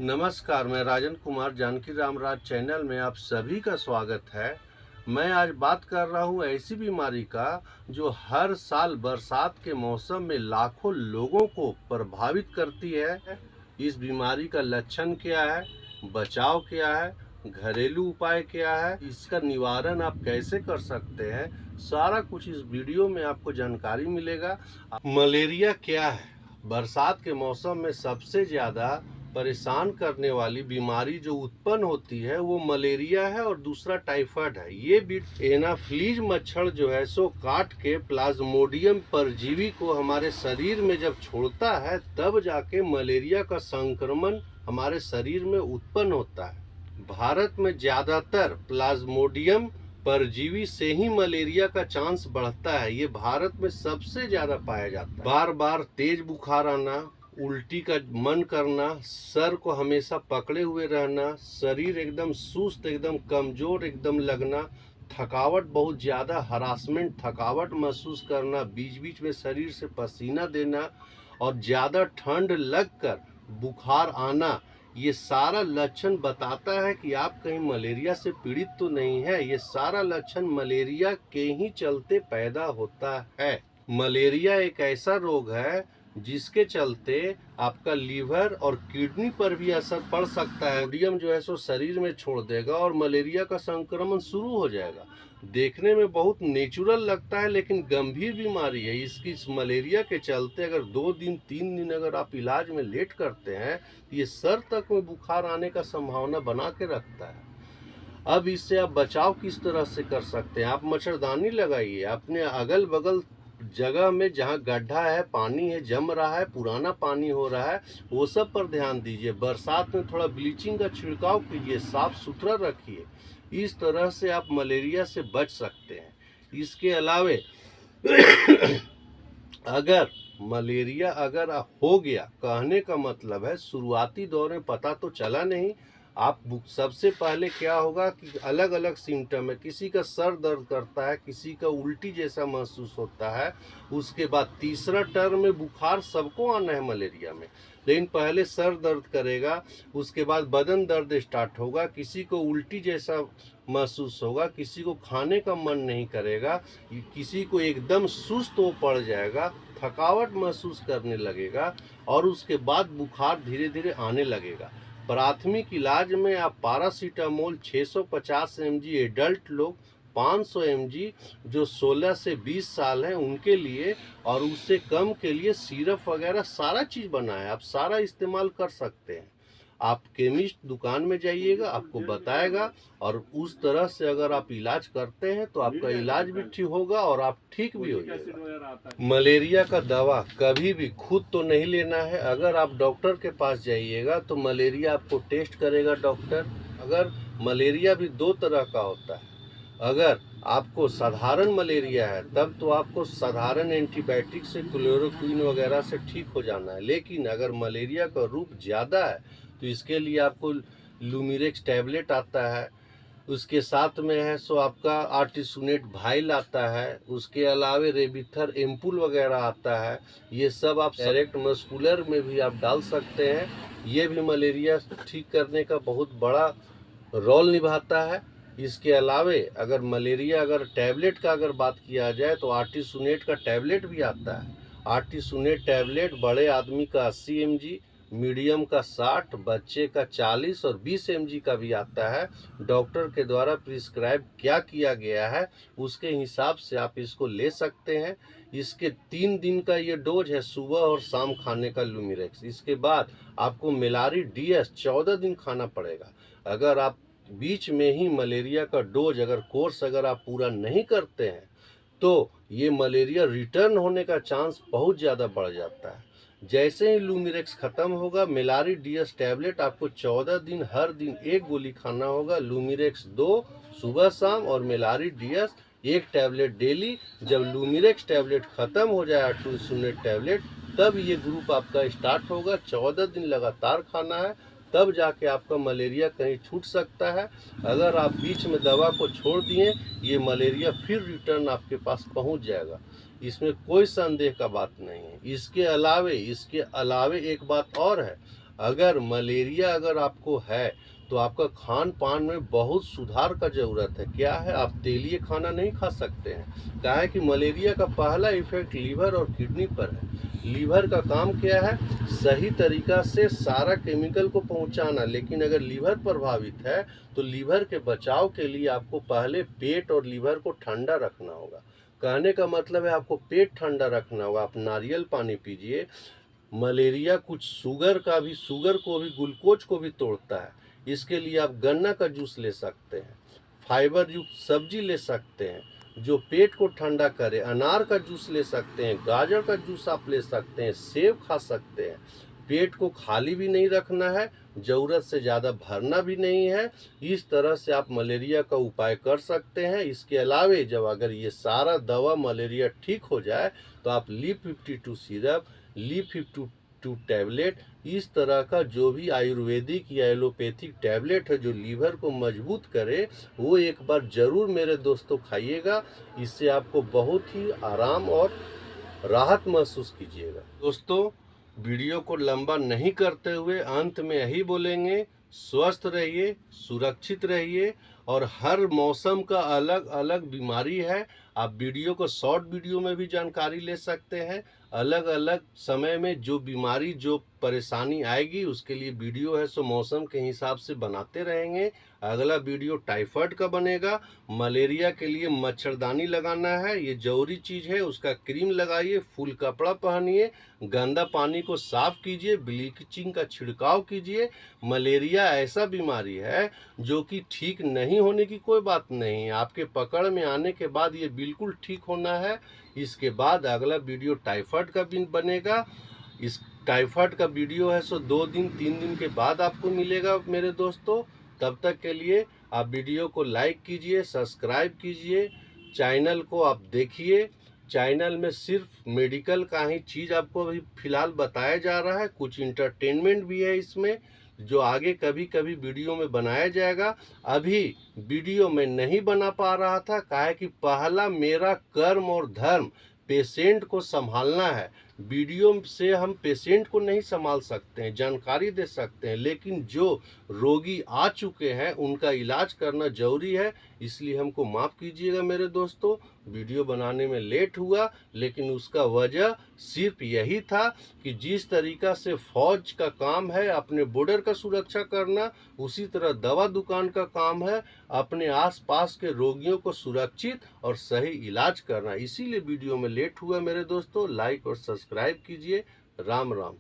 नमस्कार, मैं राजन कुमार जानकी रामराज चैनल में आप सभी का स्वागत है। मैं आज बात कर रहा हूं ऐसी बीमारी का जो हर साल बरसात के मौसम में लाखों लोगों को प्रभावित करती है। इस बीमारी का लक्षण क्या है, बचाव क्या है, घरेलू उपाय क्या है, इसका निवारण आप कैसे कर सकते हैं, सारा कुछ इस वीडियो में आपको जानकारी मिलेगा। मलेरिया क्या है? बरसात के मौसम में सबसे ज़्यादा परेशान करने वाली बीमारी जो उत्पन्न होती है वो मलेरिया है और दूसरा टाइफाइड है। ये एनाफ्लीज मच्छर जो है सो काट के प्लाज्मोडियम परजीवी को हमारे शरीर में जब छोड़ता है तब जाके मलेरिया का संक्रमण हमारे शरीर में उत्पन्न होता है। भारत में ज्यादातर प्लाज्मोडियम परजीवी से ही मलेरिया का चांस बढ़ता है। ये भारत में सबसे ज्यादा पाया जाता है। बार बार तेज बुखार आना, उल्टी का मन करना, सर को हमेशा पकड़े हुए रहना, शरीर एकदम सुस्त, एकदम कमजोर एकदम लगना, थकावट बहुत ज़्यादा, हरासमेंट थकावट महसूस करना, बीच बीच में शरीर से पसीना देना और ज़्यादा ठंड लगकर बुखार आना, ये सारा लक्षण बताता है कि आप कहीं मलेरिया से पीड़ित तो नहीं है। ये सारा लक्षण मलेरिया के ही चलते पैदा होता है। मलेरिया एक ऐसा रोग है जिसके चलते आपका लीवर और किडनी पर भी असर पड़ सकता है। सोडियम जो है सो शरीर में छोड़ देगा और मलेरिया का संक्रमण शुरू हो जाएगा। देखने में बहुत नेचुरल लगता है लेकिन गंभीर बीमारी है। इस मलेरिया के चलते अगर 2 दिन 3 दिन अगर आप इलाज में लेट करते हैं तो ये सर तक में बुखार आने का संभावना बना के रखता है। अब इससे आप बचाव किस तरह से कर सकते हैं? आप मच्छरदानी लगाइए अपने अगल बगल जगह में जहाँ गड्ढा है, पानी है, जम रहा है, पुराना पानी हो रहा है, वो सब पर ध्यान दीजिए। बरसात में थोड़ा ब्लीचिंग का छिड़काव कीजिए, साफ सुथरा रखिए। इस तरह से आप मलेरिया से बच सकते हैं। इसके अलावे अगर मलेरिया हो गया, कहने का मतलब है शुरुआती दौर में पता तो चला नहीं, आप सबसे पहले क्या होगा कि अलग अलग सिम्टम है। किसी का सर दर्द करता है, किसी का उल्टी जैसा महसूस होता है, उसके बाद तीसरा टर्म में बुखार सबको आना है मलेरिया में, लेकिन पहले सर दर्द करेगा, उसके बाद बदन दर्द स्टार्ट होगा, किसी को उल्टी जैसा महसूस होगा, किसी को खाने का मन नहीं करेगा, किसी को एकदम सुस्त हो पड़ जाएगा, थकावट महसूस करने लगेगा और उसके बाद बुखार धीरे धीरे आने लगेगा। प्राथमिक इलाज में आप पैरासीटामोल 650 mg एडल्ट लोग, 500 mg जो 16 से 20 साल हैं उनके लिए और उससे कम के लिए सिरप वगैरह सारा चीज़ बना है, आप सारा इस्तेमाल कर सकते हैं। आप केमिस्ट दुकान में जाइएगा, आपको बताएगा और उस तरह से अगर आप इलाज करते हैं तो आपका इलाज भी ठीक होगा और आप ठीक भी हो जाएगा। मलेरिया का दवा कभी भी खुद तो नहीं लेना है। अगर आप डॉक्टर के पास जाइएगा तो मलेरिया आपको टेस्ट करेगा डॉक्टर। अगर मलेरिया भी 2 तरह का होता है। अगर आपको साधारण मलेरिया है तब तो आपको साधारण एंटीबायोटिक से, क्लोरोक्विन वगैरह से ठीक हो जाना है। लेकिन अगर मलेरिया का रूप ज़्यादा है तो इसके लिए आपको लूमिरेक्स टैबलेट आता है, उसके साथ में है सो आपका आर्टिसुनेट भाइल आता है, उसके अलावे रेबिथर एम्पुल वगैरह आता है। ये सब आप डायरेक्ट मस्कुलर में भी आप डाल सकते हैं। ये भी मलेरिया ठीक करने का बहुत बड़ा रोल निभाता है। इसके अलावे अगर मलेरिया टैबलेट का बात किया जाए तो आर्टिसुनेट का टैबलेट भी आता है। आर्टिसुनेट टैबलेट बड़े आदमी का 80 mg, मीडियम का 60, बच्चे का 40 और 20 mg का भी आता है। डॉक्टर के द्वारा प्रिस्क्राइब क्या किया गया है उसके हिसाब से आप इसको ले सकते हैं। इसके 3 दिन का ये डोज है, सुबह और शाम खाने का लूमिरेक्स। इसके बाद आपको मेलारी DS 14 दिन खाना पड़ेगा। अगर आप बीच में ही मलेरिया का डोज कोर्स आप पूरा नहीं करते हैं तो ये मलेरिया रिटर्न होने का चांस बहुत ज़्यादा बढ़ जाता है। जैसे ही लूमिरेक्स ख़त्म होगा, मेलारी DS टैबलेट आपको 14 दिन हर दिन 1 गोली खाना होगा। लूमिरेक्स 2 सुबह शाम और मेलारी DS 1 टैबलेट डेली। जब लूमिरेक्स टैबलेट ख़त्म हो जाए, आर्टिसुनेट टैबलेट, तब ये ग्रुप आपका स्टार्ट होगा। 14 दिन लगातार खाना है, तब जाके आपका मलेरिया कहीं छूट सकता है। अगर आप बीच में दवा को छोड़ दिए, ये मलेरिया फिर रिटर्न आपके पास पहुंच जाएगा, इसमें कोई संदेह का बात नहीं है। इसके अलावे एक बात और है, अगर मलेरिया अगर आपको है तो आपका खान पान में बहुत सुधार का ज़रूरत है। क्या है, आप तेलीय खाना नहीं खा सकते हैं। क्या है कि मलेरिया का पहला इफेक्ट लीवर और किडनी पर है। लीवर का काम क्या है, सही तरीका से सारा केमिकल को पहुंचाना, लेकिन अगर लीवर प्रभावित है तो लीवर के बचाव के लिए आपको पहले पेट और लीवर को ठंडा रखना होगा। कहने का मतलब है आपको पेट ठंडा रखना होगा। आप नारियल पानी पीजिए। मलेरिया कुछ शुगर को भी, ग्लूकोज को भी तोड़ता है। इसके लिए आप गन्ना का जूस ले सकते हैं, फाइबर युक्त सब्जी ले सकते हैं जो पेट को ठंडा करे, अनार का जूस ले सकते हैं, गाजर का जूस आप ले सकते हैं, सेब खा सकते हैं। पेट को खाली भी नहीं रखना है, ज़रूरत से ज़्यादा भरना भी नहीं है। इस तरह से आप मलेरिया का उपाय कर सकते हैं। इसके अलावे जब अगर ये सारा दवा मलेरिया ठीक हो जाए तो आप ली-52 सिरप, ली-52 टैबलेट, इस तरह का जो भी आयुर्वेदिक या एलोपैथिक टैबलेट है जो लीवर को मजबूत करे, वो एक बार ज़रूर मेरे दोस्तों खाइएगा। इससे आपको बहुत ही आराम और राहत महसूस कीजिएगा। दोस्तों, वीडियो को लंबा नहीं करते हुए अंत में यही बोलेंगे, स्वस्थ रहिए, सुरक्षित रहिए। और हर मौसम का अलग अलग बीमारी है। आप वीडियो को शॉर्ट वीडियो में भी जानकारी ले सकते हैं। अलग अलग समय में जो बीमारी, जो परेशानी आएगी, उसके लिए वीडियो है सो मौसम के हिसाब से बनाते रहेंगे। अगला वीडियो टाइफाइड का बनेगा। मलेरिया के लिए मच्छरदानी लगाना है, ये जरूरी चीज़ है। उसका क्रीम लगाइए, फुल कपड़ा पहनिए, गंदा पानी को साफ कीजिए, ब्लीचिंग का छिड़काव कीजिए। मलेरिया ऐसा बीमारी है जो कि ठीक नहीं होने की कोई बात नहीं है। आपके पकड़ में आने के बाद ये बिल्कुल ठीक होना है। इसके बाद अगला वीडियो टाइफाइड का भी बनेगा। इस टाइफाइड का वीडियो है सो 2 दिन 3 दिन के बाद आपको मिलेगा मेरे दोस्तों। तब तक के लिए आप वीडियो को लाइक कीजिए, सब्सक्राइब कीजिए, चैनल को आप देखिए। चैनल में सिर्फ मेडिकल का ही चीज़ आपको अभी फ़िलहाल बताया जा रहा है। कुछ इंटरटेनमेंट भी है इसमें जो आगे कभी कभी वीडियो में बनाया जाएगा। अभी वीडियो में नहीं बना पा रहा था, काहे कि पहला मेरा कर्म और धर्म पेशेंट को संभालना है। वीडियो से हम पेशेंट को नहीं संभाल सकते हैं, जानकारी दे सकते हैं, लेकिन जो रोगी आ चुके हैं उनका इलाज करना जरूरी है। इसलिए हमको माफ़ कीजिएगा मेरे दोस्तों, वीडियो बनाने में लेट हुआ, लेकिन उसका वजह सिर्फ यही था कि जिस तरीका से फौज का काम है अपने बॉर्डर का सुरक्षा करना, उसी तरह दवा दुकान का काम है अपने आसपास के रोगियों को सुरक्षित और सही इलाज करना। इसीलिए वीडियो में लेट हुआ मेरे दोस्तों। लाइक और सब्सक्राइब कीजिए। राम राम।